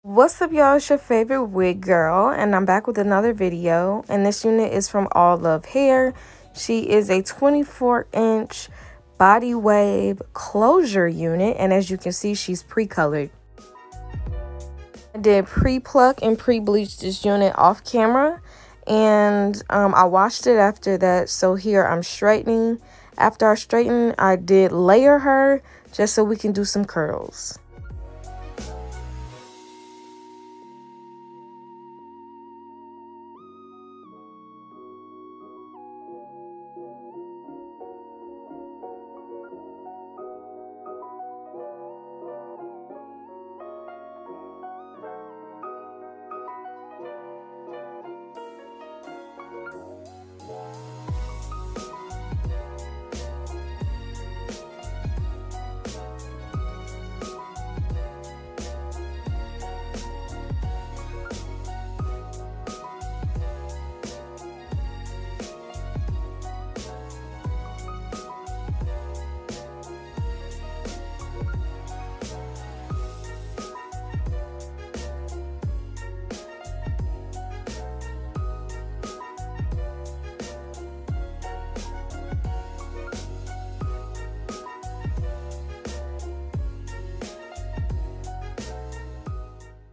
What's up, y'all? It's your favorite wig girl, and I'm back with another video. And this unit is from Allove Hair. She is a 24-inch body wave closure unit, and as you can see, she's pre-colored. I did pre-pluck and pre-bleach this unit off camera, and I washed it after that. So here I'm straightening. After I straighten, I did layer her just so we can do some curls.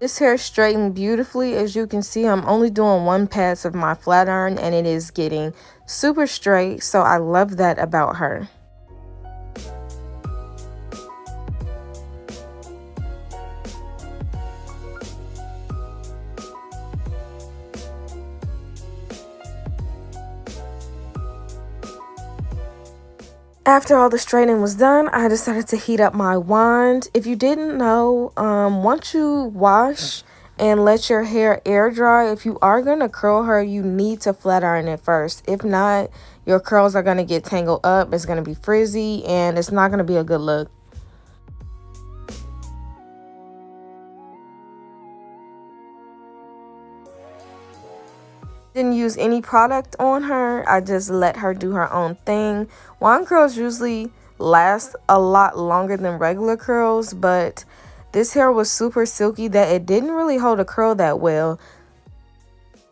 This hair straightened beautifully. As you can see, I'm only doing one pass of my flat iron and it is getting super straight. So I love that about her. After all the straightening was done, I decided to heat up my wand. If you didn't know, once you wash and let your hair air dry, if you are going to curl her, you need to flat iron it first. If not, your curls are going to get tangled up. It's going to be frizzy and it's not going to be a good look. Didn't use any product on her. I just let her do her own thing. Wand curls usually last a lot longer than regular curls, but this hair was super silky that it didn't really hold a curl that well.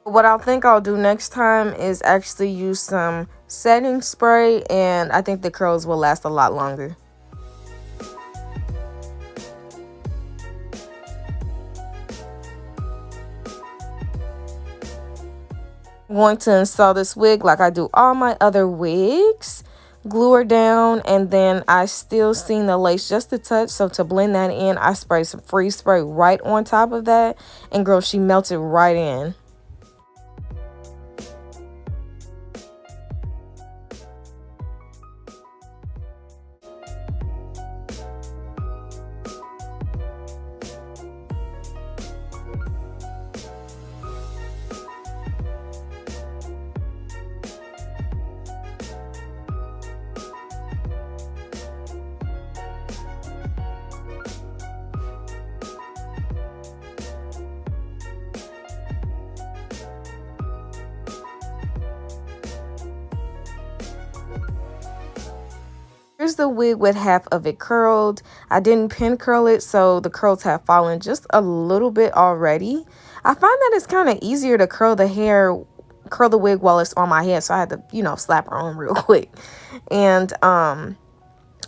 What I think I'll do next time is actually use some setting spray, and I think the curls will last a lot longer. I'm going to install this wig like I do all my other wigs. Glue her down, and then I still seam the lace just a touch. So to blend that in, I spray some freeze spray right on top of that. And girl, she melted right in. Here's the wig with half of it curled. I didn't pin curl it, so the curls have fallen just a little bit already. I find that it's kind of easier to curl the wig while it's on my head, so I had to, slap her on real quick. And I'm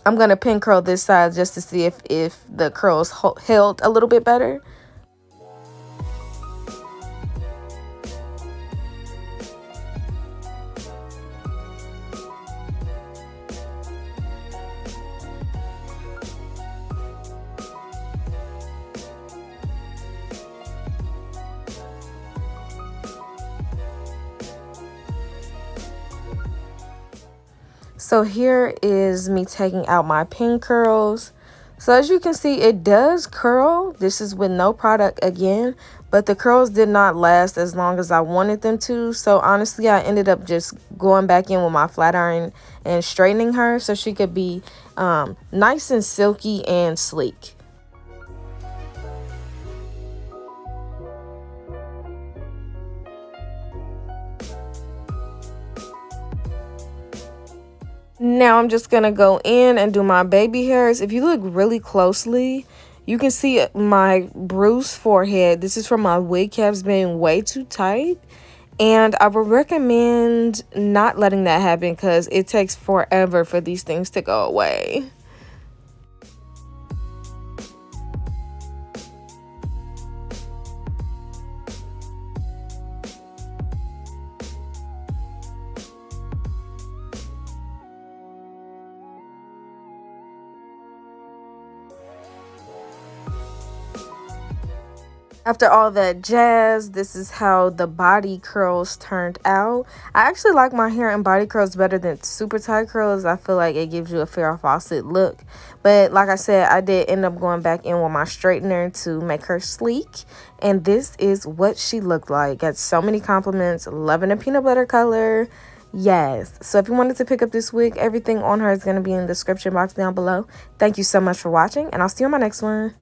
gonna pin curl this side just to see if the curls held a little bit better. So here is me taking out my pin curls. So as you can see, it does curl. This is with no product again, but the curls did not last as long as I wanted them to. So honestly, I ended up just going back in with my flat iron and straightening her so she could be nice and silky and sleek. Now I'm just gonna go in and do my baby hairs. If you look really closely, you can see my bruised forehead. This is from my wig caps being way too tight. And I would recommend not letting that happen because it takes forever for these things to go away. After all that jazz, this is how the body curls turned out. I actually like my hair and body curls better than super tight curls. I feel like it gives you a Farrah Fawcett look. But like I said, I did end up going back in with my straightener to make her sleek. And this is what she looked like. Got so many compliments. Loving the peanut butter color. Yes. So if you wanted to pick up this wig, everything on her is going to be in the description box down below. Thank you so much for watching, and I'll see you on my next one.